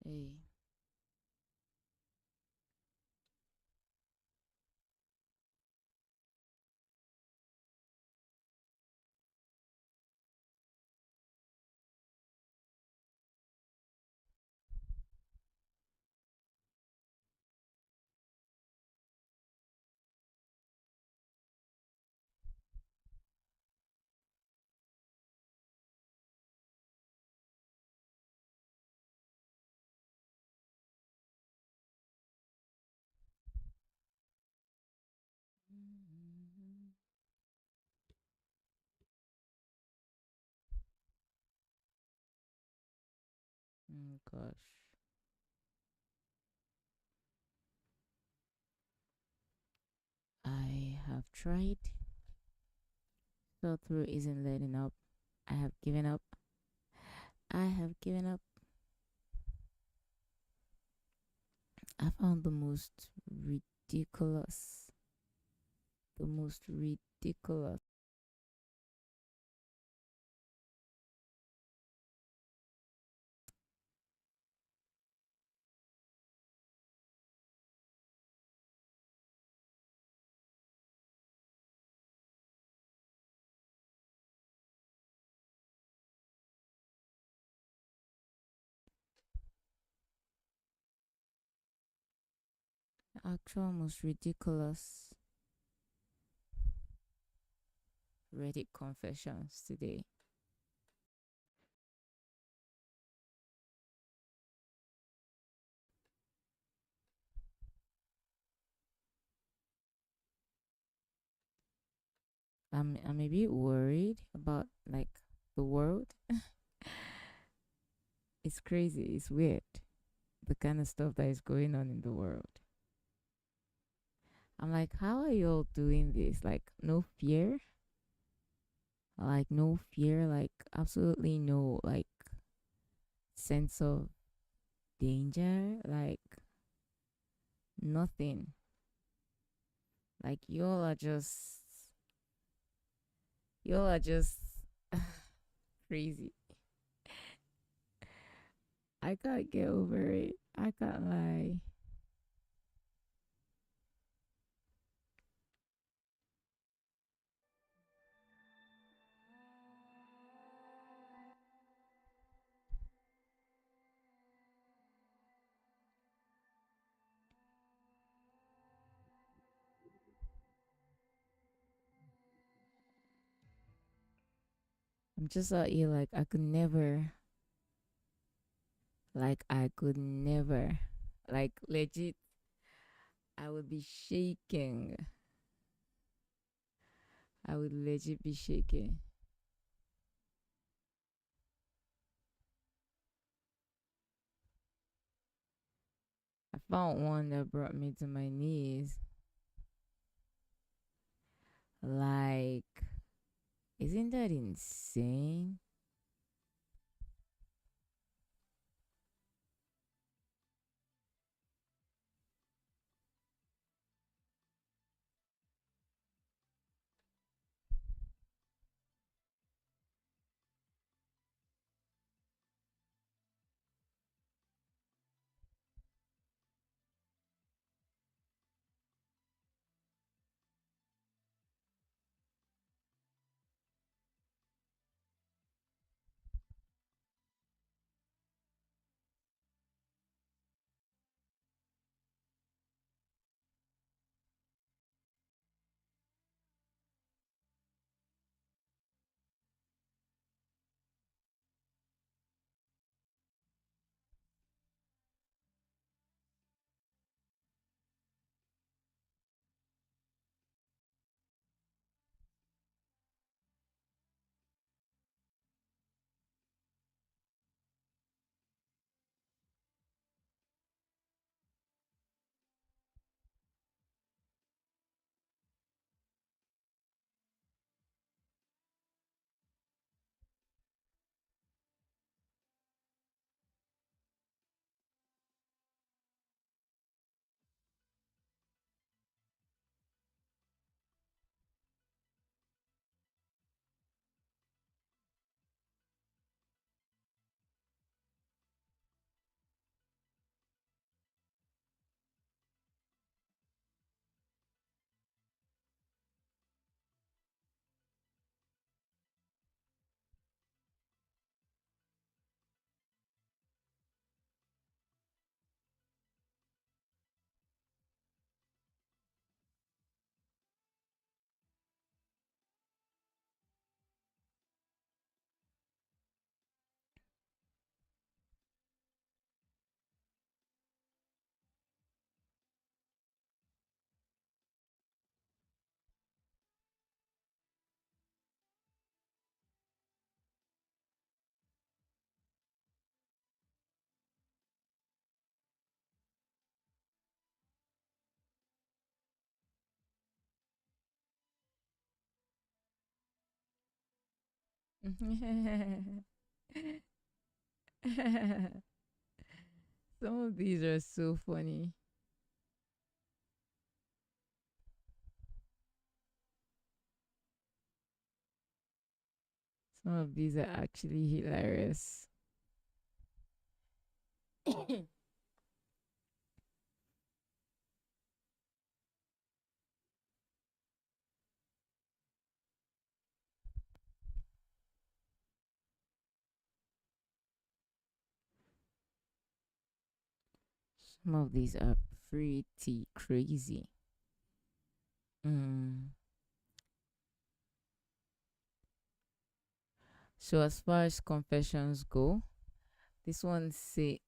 Hey, gosh. I have tried. Thought through isn't letting up. I have given up. I have given up. I found ridiculous, the most ridiculous. Actual most ridiculous Reddit confessions today. I'm a bit worried about like the world. It's crazy. It's weird. The kind of stuff that is going on in the world. I'm like, how are you all doing this? Like, no fear? Like, no fear? Like, absolutely no, like, sense of danger? Like, nothing. Like, y'all are just crazy. I can't get over it. I can't lie. I'm just out here, like, I could never, like, legit, I would be shaking. I would legit be shaking. I found one that brought me to my knees. Like, isn't that insane? Some of these are so funny. Some of these are actually hilarious. Some of these are pretty crazy. Mm. So as far as confessions go, this one say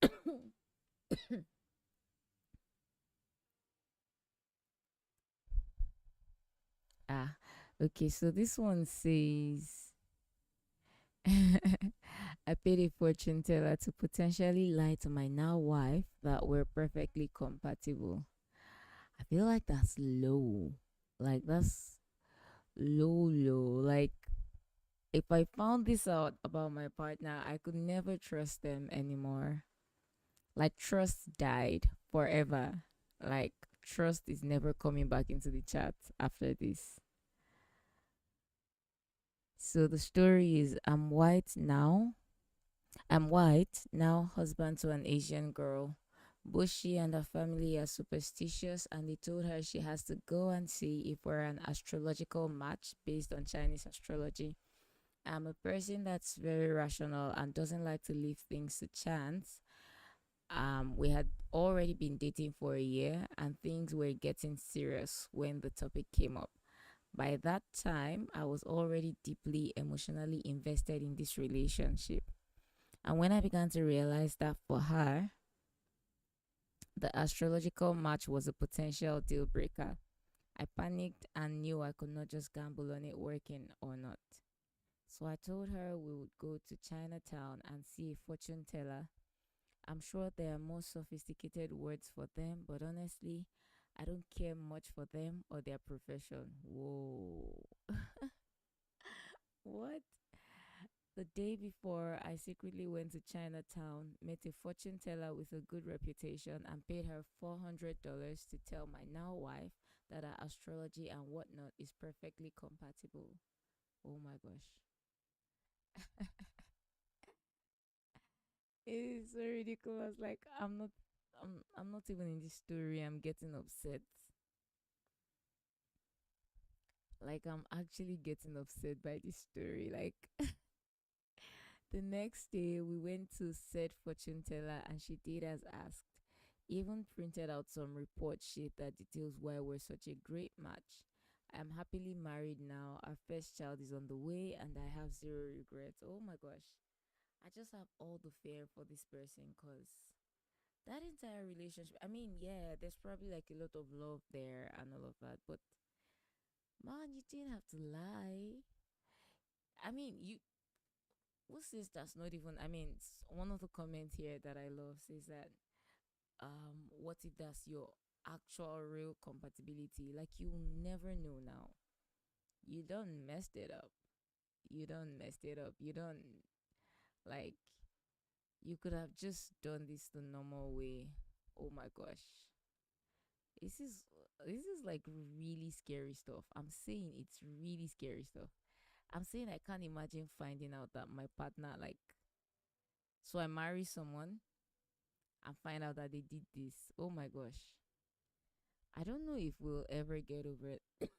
ah okay, so this one says I paid a fortune teller to potentially lie to my now wife that we're perfectly compatible. I feel like that's low. Like that's low. Like if I found this out about my partner, I could never trust them anymore. Like trust died forever. Like trust is never coming back into the chat after this. So the story is I'm white, now husband to an Asian girl. Both she and her family are superstitious, and they told her she has to go and see if we're an astrological match based on Chinese astrology. I'm a person that's very rational and doesn't like to leave things to chance. We had already been dating for a year, and things were getting serious when the topic came up. By that time, I was already deeply emotionally invested in this relationship. And when I began to realize that for her, the astrological match was a potential deal breaker, I panicked and knew I could not just gamble on it working or not. So I told her we would go to Chinatown and see a fortune teller. I'm sure there are more sophisticated words for them, but honestly, I don't care much for them or their profession. Whoa. What? The day before, I secretly went to Chinatown, met a fortune teller with a good reputation, and paid her $400 to tell my now wife that our astrology and whatnot is perfectly compatible. Oh my gosh. It is so ridiculous. Like I'm not even in this story. I'm getting upset. Like I'm actually getting upset by this story. Like the next day, we went to said fortune teller and she did as asked. Even printed out some report sheet that details why we're such a great match. I am happily married now. Our first child is on the way and I have zero regrets. Oh my gosh. I just have all the fear for this person because that entire relationship, I mean, yeah, there's probably like a lot of love there and all of that, but man, you didn't have to lie. I mean, you what's this that's not even I mean one of the comments here that I love says that what if that's your actual real compatibility, like you never know now, you don't messed it up, you don't like you could have just done this the normal way. Oh my gosh, this is this is like really scary stuff. I'm saying it's really scary stuff. I'm saying I can't imagine finding out that my partner like so I marry someone and find out that they did this. Oh my gosh. I don't know if we'll ever get over it.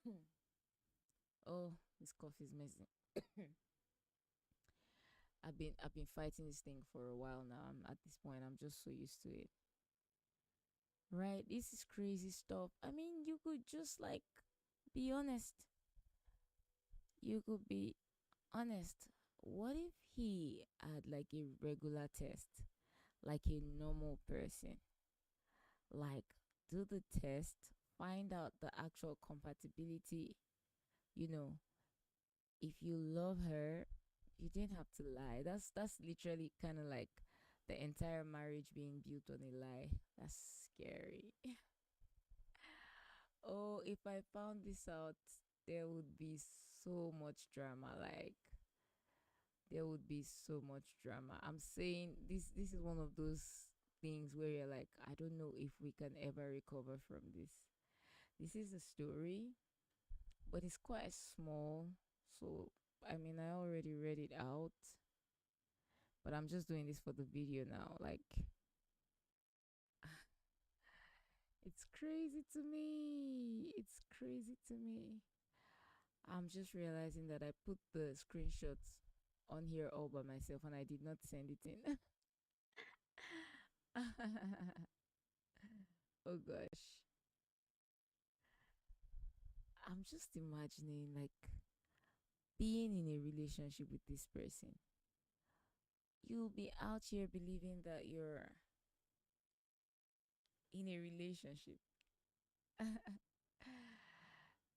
Oh, this cough is messing. I've been fighting this thing for a while now. At this point I'm just so used to it. Right? This is crazy stuff. I mean, you could just like be honest. You could be honest. What if he had like a regular test, like a normal person? Like do the test, find out the actual compatibility, you know, if you love her, you didn't have to lie. That's literally kind of like the entire marriage being built on a lie. That's scary. Oh, if I found this out, there would be so much drama. Like, there would be so much drama. I'm saying this is one of those things where you're like, I don't know if we can ever recover from this. This is a story, but it's quite small. So I mean, I already read it out, but I'm just doing this for the video now. Like, it's crazy to me. It's crazy to me. I'm just realizing that I put the screenshots on here all by myself and I did not send it in. Oh gosh. I'm just imagining like being in a relationship with this person. You'll be out here believing that you're in a relationship.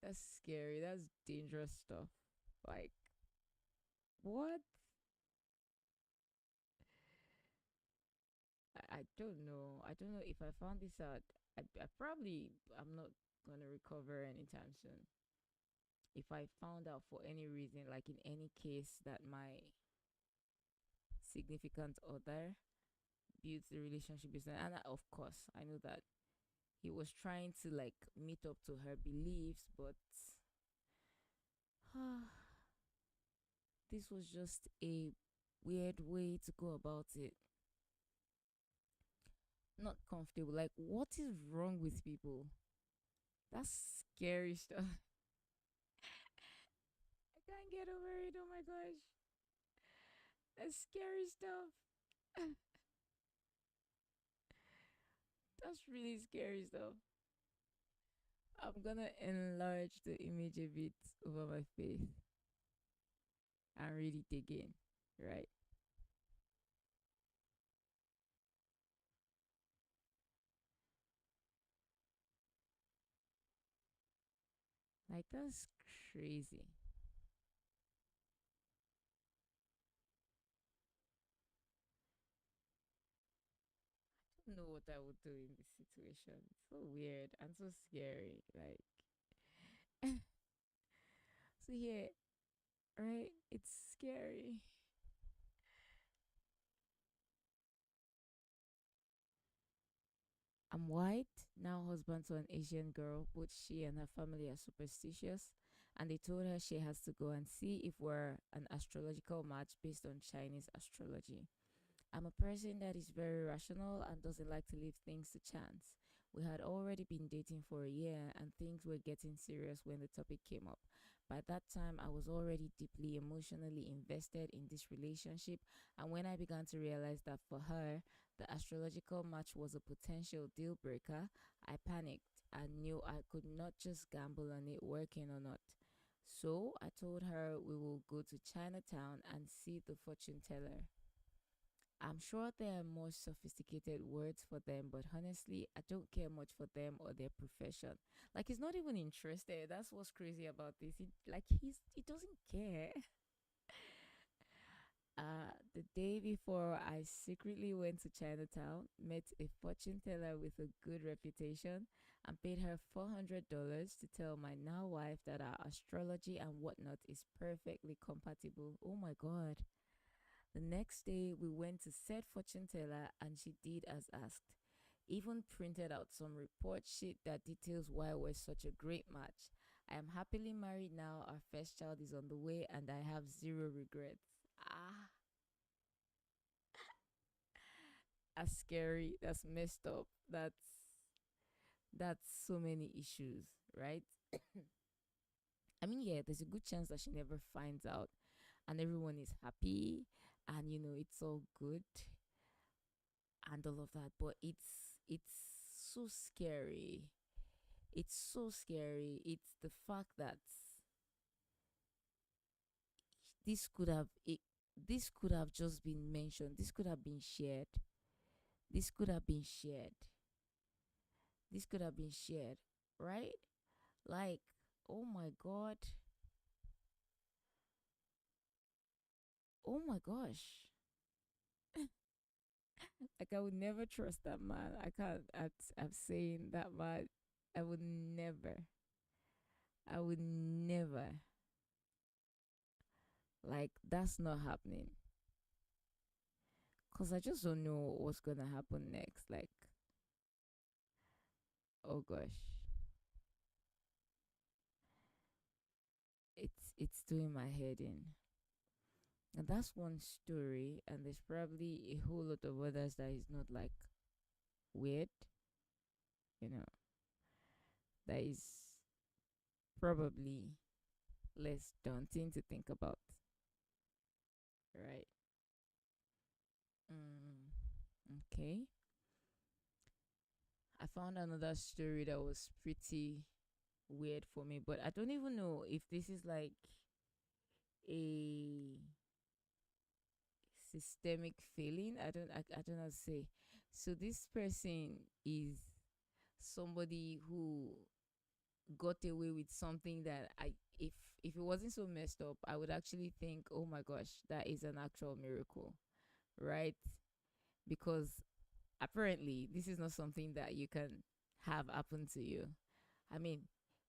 That's scary. That's dangerous stuff. Like, what? I don't know. I don't know if I found this out. I probably I'm not gonna recover anytime soon. If I found out for any reason, like in any case that my significant other builds the relationship business, and of course I know that he was trying to like meet up to her beliefs, but this was just a weird way to go about it. Not comfortable. Like, what is wrong with people? That's scary stuff. I can't get over it. Oh my gosh. That's scary stuff. That's really scary stuff. I'm gonna enlarge the image a bit over my face and read it again. Right? Like, that's crazy. I don't know what I would do in this situation. It's so weird and so scary. Like, so yeah, right? It's scary. I'm white, now husband to an Asian girl. Both she and her family are superstitious, and they told her she has to go and see if we're an astrological match based on Chinese astrology. I'm a person that is very rational and doesn't like to leave things to chance. We had already been dating for a year and things were getting serious when the topic came up. By that time, I was already deeply emotionally invested in this relationship, and when I began to realize that for her, the astrological match was a potential deal breaker, I panicked and knew I could not just gamble on it working or not. So I told her we will go to Chinatown and see the fortune teller. I'm sure there are more sophisticated words for them, but honestly, I don't care much for them or their profession. Like he's not even interested. That's what's crazy about this. He doesn't care. The day before, I secretly went to Chinatown, met a fortune teller with a good reputation, and paid her $400 to tell my now wife that our astrology and whatnot is perfectly compatible. Oh my god. The next day, we went to said fortune teller and she did as asked. Even printed out some report sheet that details why we're such a great match. I am happily married now. Our first child is on the way and I have zero regrets. Ah, that's scary. That's messed up. That's so many issues, right? I mean, yeah, there's a good chance that she never finds out and everyone is happy and it's all good and all of that, but it's so scary. It's so scary. It's the fact that this could have it, this could have just been mentioned. This could have been shared. This could have been shared. This could have been shared, right? Like, oh my god. Oh my gosh. Like I would never trust that man. I can't. I'm saying that man. I would never. I would never. Like that's not happening. Cause I just don't know what's gonna happen next. Like, oh gosh, it's doing my head in. And that's one story, and there's probably a whole lot of others that is not like weird, you know, that is probably less daunting to think about, right? Mm, okay. I found another story that was pretty weird for me, but I don't even know if this is like a systemic failing. I don't know how to say. So this person is somebody who got away with something that I if it wasn't so messed up, I would actually think, oh my gosh, that is an actual miracle, right? Because apparently this is not something that you can have happen to you. I mean,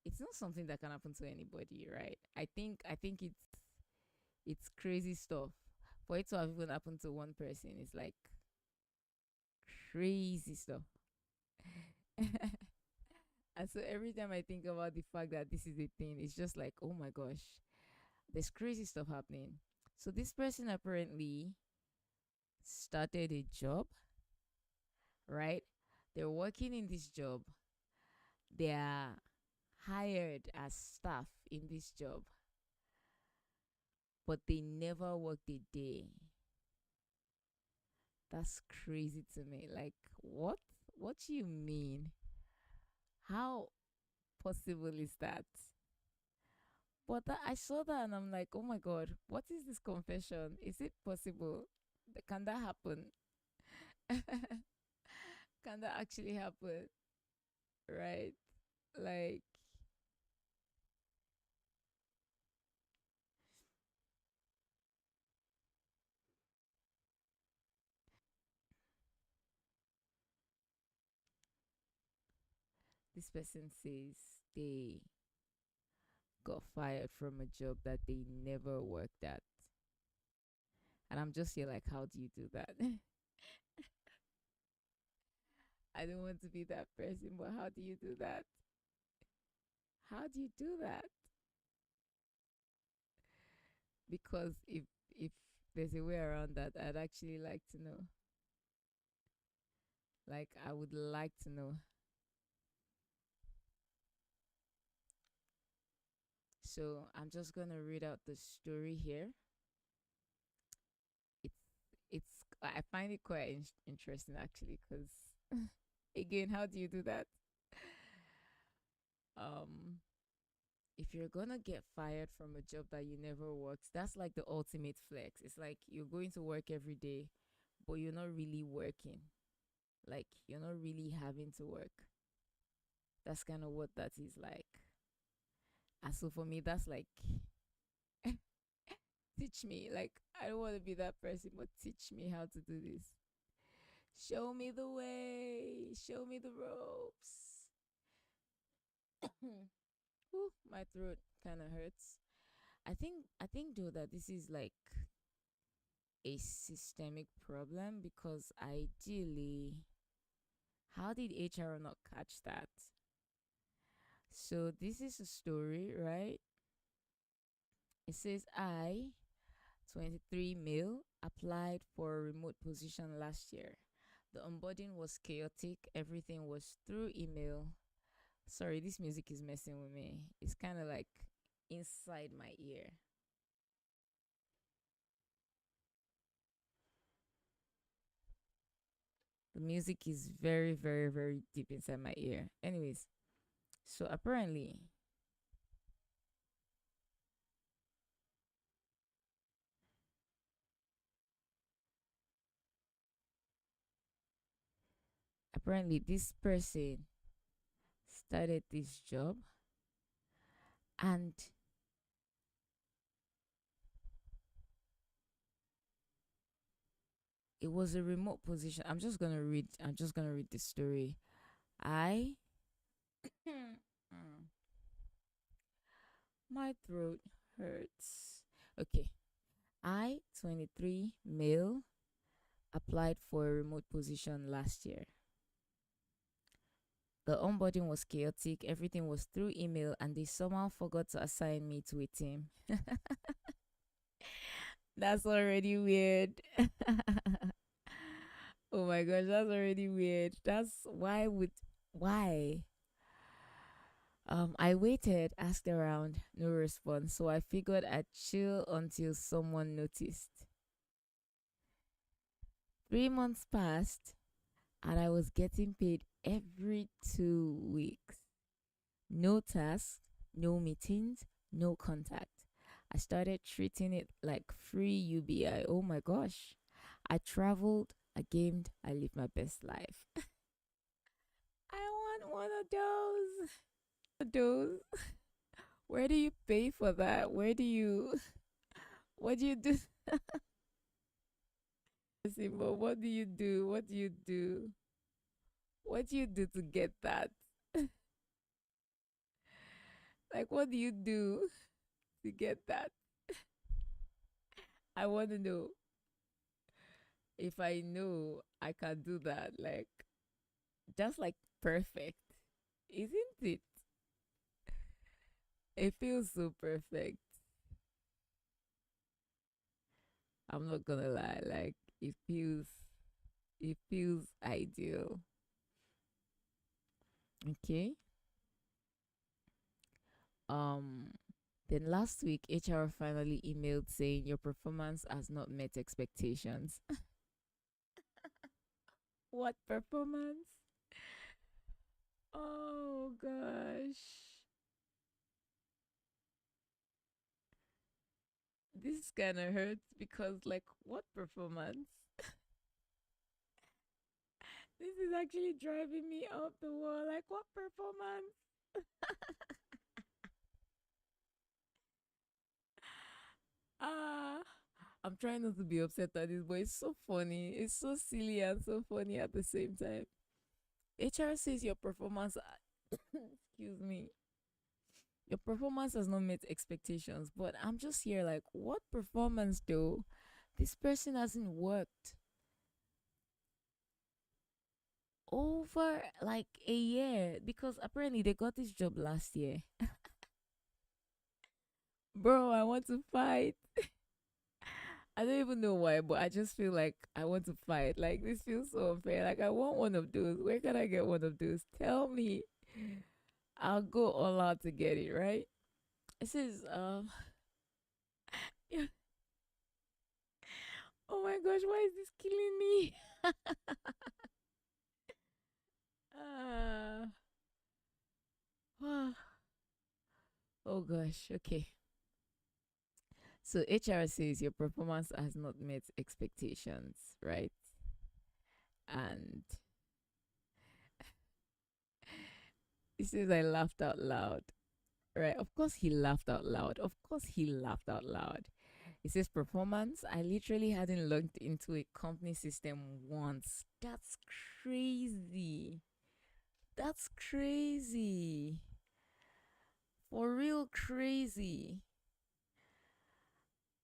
it's not something that can happen to anybody, right? I think it's crazy stuff. For it to have even happened to one person is like crazy stuff. And so every time I think about the fact that this is a thing, it's just like, oh my gosh, there's crazy stuff happening. So this person apparently started a job, right? They're working in this job. They are hired as staff in this job, but they never worked a day. That's crazy to me. Like, what? What do you mean? How possible is that? But I saw that and I'm like, oh my God, what is this confession? Is it possible? Can that happen? Can that actually happen? Right? Like, this person says they got fired from a job that they never worked at. And I'm just here like, how do you do that? I don't want to be that person, but how do you do that? How do you do that? Because if there's a way around that, I'd actually like to know. Like I would like to know. So I'm just gonna read out the story here. It's it's I find it quite interesting actually because again, how do you do that? Um, if you're gonna get fired from a job that you never worked, that's like the ultimate flex. It's like you're going to work every day, but you're not really working. Like you're not really having to work. That's kind of what that is like. And so for me, that's like teach me. Like I don't want to be that person, but teach me how to do this. Show me the way. Show me the ropes. Ooh, my throat kind of hurts. I think though that this is like a systemic problem because ideally, how did HR not catch that? So this is a story, right? It says I, 23 male, applied for a remote position last year. The onboarding was chaotic. Everything was through email. Sorry, this music is messing with me. It's kind of like inside my ear. The music is very, very, very deep inside my ear. Anyways, so apparently this person started this job and it was a remote position. I'm just gonna read the story. I my throat hurts. Okay. I, 23, male, applied for a remote position last year. The onboarding was chaotic, everything was through email, and they somehow forgot to assign me to a team. That's already weird. Oh my gosh, that's already weird. That's why? I waited, asked around, no response. So I figured I'd chill until someone noticed. 3 months passed, and I was getting paid every 2 weeks. No tasks, no meetings, no contact. I started treating it like free UBI. Oh my gosh. I traveled, I gamed, I lived my best life. I want one of those. Those. Where do you pay for that? What do you do? Simba, what do you do? What do you do? What do you do to get that? Like, what do you do to get that? I want to know. If I know I can do that, like, just like perfect, isn't it? It feels so perfect. I'm not gonna lie, like, it feels ideal. Okay. Um, then last week, HR finally emailed saying your performance has not met expectations. What performance? Oh gosh. This kind of hurts because, like, what performance? This is actually driving me up the wall. Like, what performance? Ah, I'm trying not to be upset at this, but it's so funny. It's so silly and so funny at the same time. HR says your performance, excuse me, your performance has not met expectations. But I'm just here like, what performance though? This person hasn't worked over like a year because apparently they got this job last year. Bro, I want to fight. I don't even know why, but I just feel like I want to fight. Like, this feels so unfair. Like, I want one of those. Where can I get one of those? Tell me. I'll go all out to get it, right? It says, yeah. Oh my gosh, why is this killing me? uh, oh gosh, okay. So HR says your performance has not met expectations, right? And it says I laughed out loud. Right. Of course he laughed out loud. Of course he laughed out loud. It says performance. I literally hadn't logged into a company system once. That's crazy. That's crazy. For real crazy.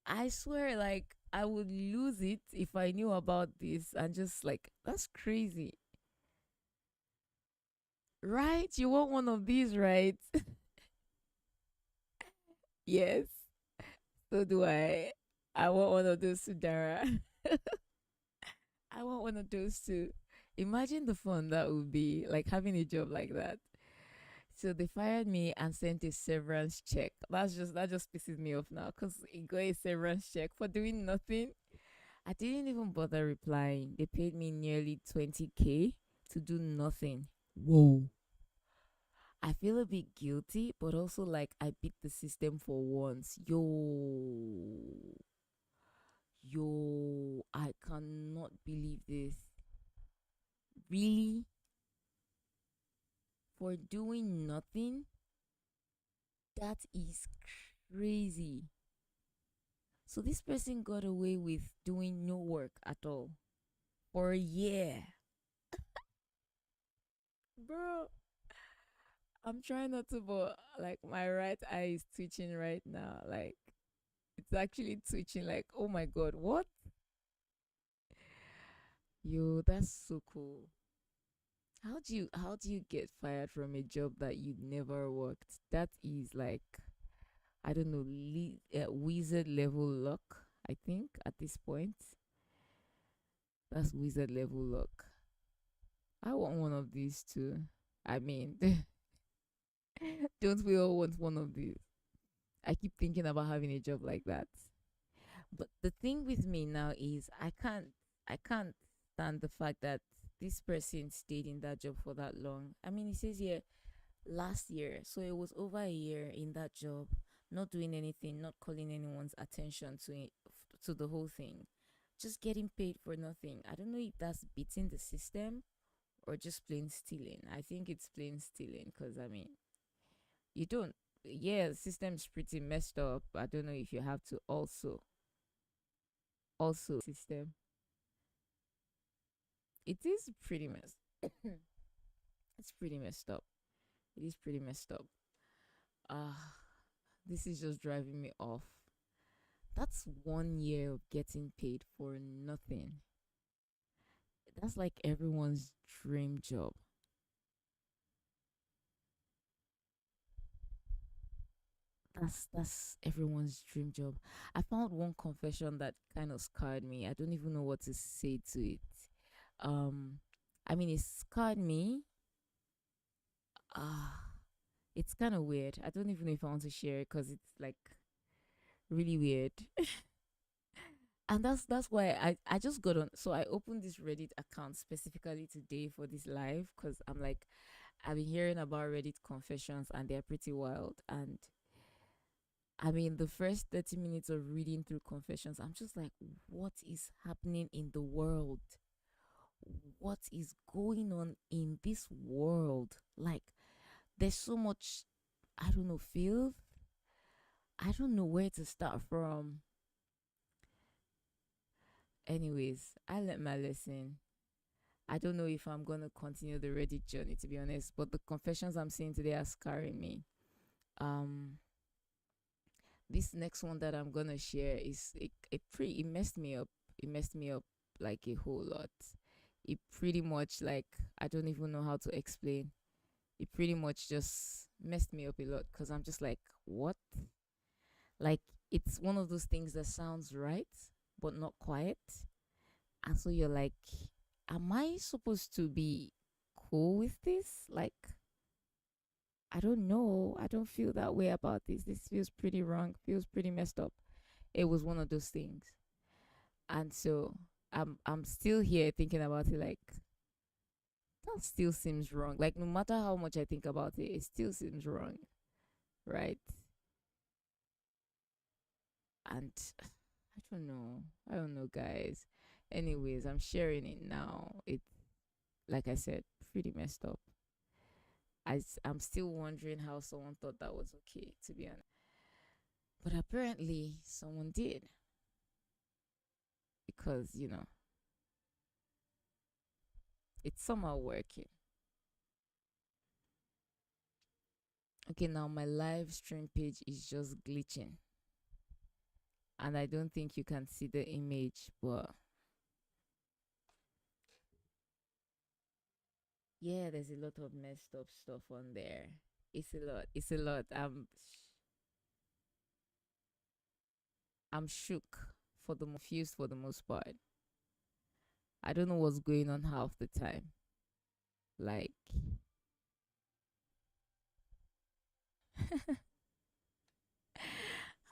I swear, like, I would lose it if I knew about this and just like, that's crazy. Right? You want one of these, right? Yes. So do I. I want one of those, Sudara. I want one of those too. Imagine the fun that would be, like having a job like that. So they fired me and sent a severance check. That just pisses me off now because it got a severance check for doing nothing. I didn't even bother replying. They paid me nearly 20K to do nothing. Whoa. I feel a bit guilty, but also like I beat the system for once. Yo, I cannot believe this. Really? For doing nothing? That is crazy. So this person got away with doing no work at all for a year. Bro, I'm trying not to, but like my right eye is twitching right now. Like, It's actually twitching like, oh my god, what? Yo, that's so cool. How do you get fired from a job that you never worked? That is like, I don't know, wizard level luck, I think, at this point. That's wizard level luck. I want one of these too. I mean, don't we all want one of these? I keep thinking about having a job like that. But the thing with me now is I can't stand the fact that this person stayed in that job for that long. I mean, it says here last year, so it was over a year in that job, not doing anything, not calling anyone's attention to it, to the whole thing, just getting paid for nothing. I don't know if that's beating the system or just plain stealing. I think it's plain stealing because I mean, you don't. Yeah, the system's pretty messed up. I don't know if you have to also system. It is pretty messed. It's pretty messed up. It is pretty messed up. Ah, this is just driving me off. That's 1 year of getting paid for nothing. That's like everyone's dream job. That's everyone's dream job. I found one confession that kind of scarred me. I don't even know what to say to it. Um, I mean, it scarred me. Ah, it's kind of weird. I don't even know if I want to share it because it's like really weird. And that's why I just got on. So I opened this Reddit account specifically today for this live because I'm like, I've been hearing about Reddit confessions and they're pretty wild. And I mean, the first 30 minutes of reading through confessions, I'm just like, what is happening in the world? What is going on in this world? Like, there's so much, I don't know, filth. I don't know where to start from. Anyways, I learned my lesson. I don't know if I'm gonna continue the Reddit journey to be honest, but the confessions I'm seeing today are scarring me. Um, this next one that I'm gonna share is it messed me up. It messed me up like a whole lot. It pretty much like I don't even know how to explain. It pretty much just messed me up a lot because I'm just like, what? Like it's one of those things that sounds right but not quite. And so you're like, am I supposed to be cool with this? Like, I don't know. I don't feel that way about this. This feels pretty wrong, feels pretty messed up. It was one of those things. And so I'm still here thinking about it like that still seems wrong. Like no matter how much I think about it, it still seems wrong, right? And I don't know. I don't know, guys. Anyways, I'm sharing it now. It's like I said, pretty messed up. I'm still wondering how someone thought that was okay, to be honest. But apparently, someone did because, it's somehow working. Okay, now my live stream page is just glitching. And I don't think you can see the image, but yeah, there's a lot of messed up stuff on there. It's a lot. It's a lot. I'm shook for the confused for the most part. I don't know what's going on half the time. Like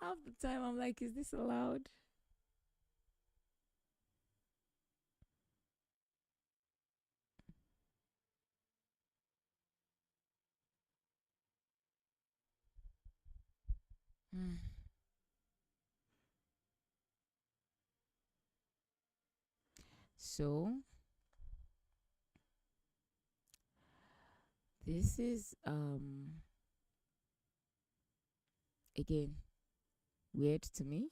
half the time I'm like, is this allowed? Mm. So this is again weird to me.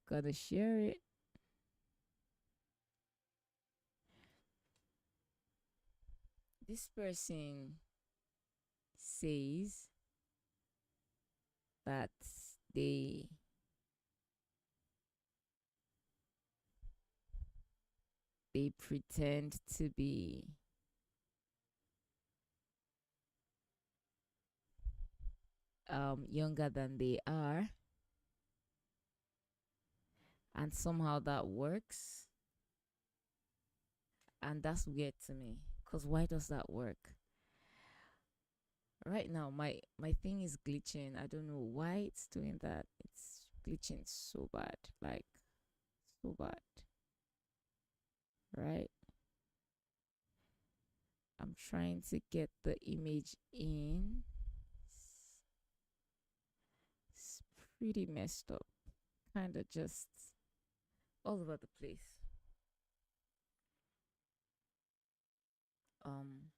Gotta share it. This person says that they they pretend to be younger than they are, and somehow that works, and that's weird to me. Cause why does that work? Right now, my thing is glitching. I don't know why it's doing that. It's glitching so bad, like so bad, right? I'm trying to get the image in. It's pretty messed up. Kind of just all over the place. Um,